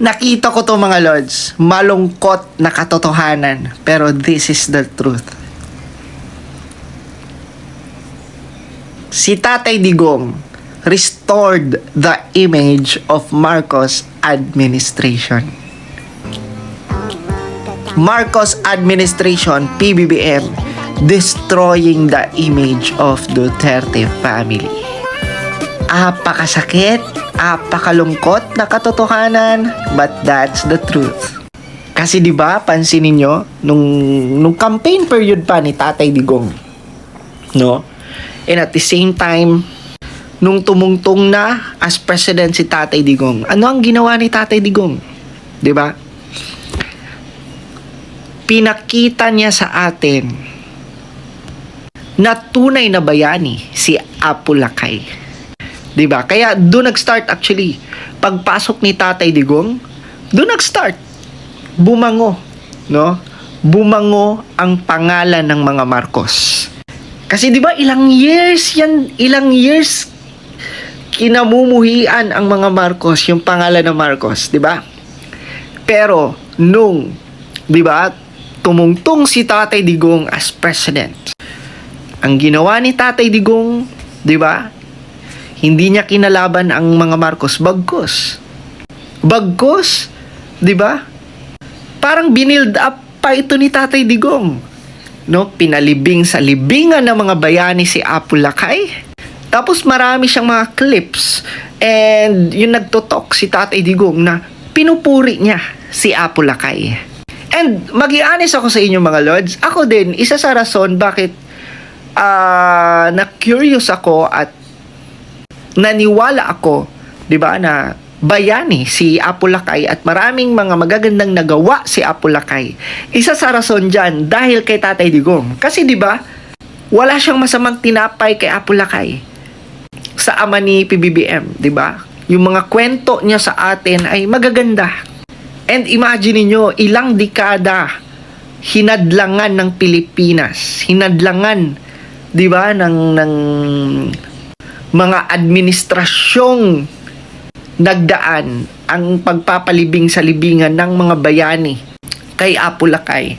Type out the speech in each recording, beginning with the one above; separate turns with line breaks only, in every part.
Nakita ko to mga lords, malungkot na katotohanan, pero this is the truth. Si Tatay Digong restored the image of Marcos administration. Marcos administration, PBBM, destroying the image of Duterte family. Apakasakit, apakalungkot na katotohanan, but that's the truth. Kasi 'di ba, pansinin niyo nung campaign period pa ni Tatay Digong, no? And at the same time, nung tumungtong na as president si Tatay Digong, ano ang ginawa ni Tatay Digong? 'Di ba? Pinakita niya sa atin na tunay na bayani si Apo Lakay. 'Di ba? Kaya doon nag-start actually. Pagpasok ni Tatay Digong, doon nag-start. Bumango, no? Bumango ang pangalan ng mga Marcos. Kasi 'di ba ilang years kinamumuhian ang mga Marcos, yung pangalan ng Marcos, 'di ba? Pero nung 'di ba, tumungtong si Tatay Digong as president. Ang ginawa ni Tatay Digong, 'di ba? Hindi niya kinalaban ang mga Marcos, bagkus. Bagkus, 'di ba? Parang binild up pa ito ni Tatay Digong. No, pinalibing sa libingan ng mga bayani si Apo Lakay. Tapos marami siyang mga clips and yung nagtotok si Tatay Digong na pinupuri niya si Apo Lakay. And mag-i-honest ako sa inyo mga lords, ako din, isa sa rason bakit na-curious ako at naniwala ako, 'di ba, na bayani si Apo Lakay at maraming mga magagandang nagawa si Apo Lakay. Isa sa rason diyan dahil kay Tatay Digong. Kasi 'di ba, wala siyang masamang tinapay kay Apo Lakay sa ama ni PBBM, 'di ba? Yung mga kwento niya sa atin ay magaganda. And imagine niyo, ilang dekada hinadlangan ng Pilipinas, hinadlangan, 'di ba, ng mga administrasyong nagdaan ang pagpapalibing sa libingan ng mga bayani kay Apo Lakay.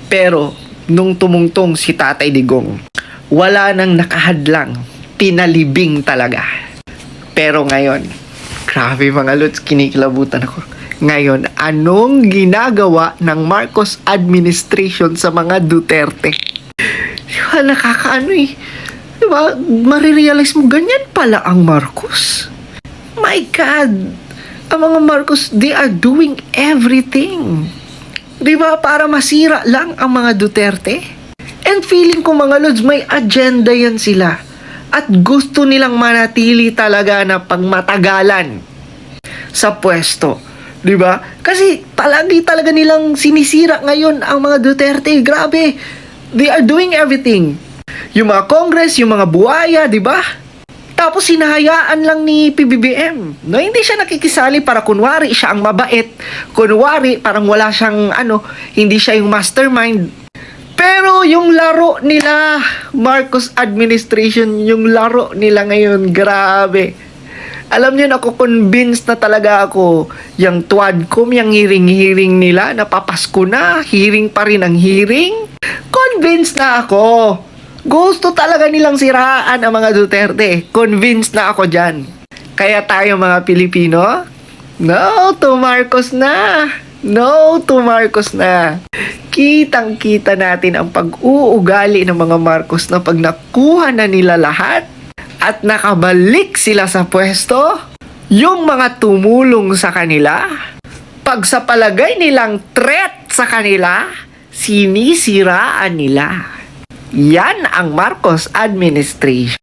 Pero nung tumungtong si Tatay Digong, wala nang nakahadlang, pinalibing talaga. Pero ngayon, grabe mga lods, kinikilabutan ako. Ngayon, anong ginagawa ng Marcos administration sa mga Duterte? Nakakaano eh. Diba? Marirealize mo, ganyan pala ang Marcos. My God! Ang mga Marcos, they are doing everything. Diba? Para masira lang ang mga Duterte. And feeling ko mga lods, may agenda yan sila. At gusto nilang manatili talaga na pagmatagalan sa pwesto. Diba? Kasi palagi talaga nilang sinisira ngayon ang mga Duterte. Grabe! They are doing everything. Yung mga Congress, yung mga buhaya, di ba? Tapos hinahayaan lang ni PBBM. No, hindi siya nakikisali para kunwari siya ang mabait. Kunwari parang wala siyang hindi siya yung mastermind. Pero yung laro nila, Marcos administration, yung laro nila ngayon, grabe. Alam niyo, convinced na talaga ako. Yung Tuadcom, yung hearing nila, napapasko na, hearing pa rin ang hearing. Convinced na ako. Gusto talaga nilang siraan ang mga Duterte. Convinced na ako dyan. Kaya tayo mga Pilipino, no to Marcos na. No to Marcos na. Kitang-kita natin ang pag-uugali ng mga Marcos na pag nakuha na nila lahat at nakabalik sila sa pwesto, yung mga tumulong sa kanila, pag sa palagay nilang threat sa kanila, sinisiraan nila. Yan ang Marcos administration.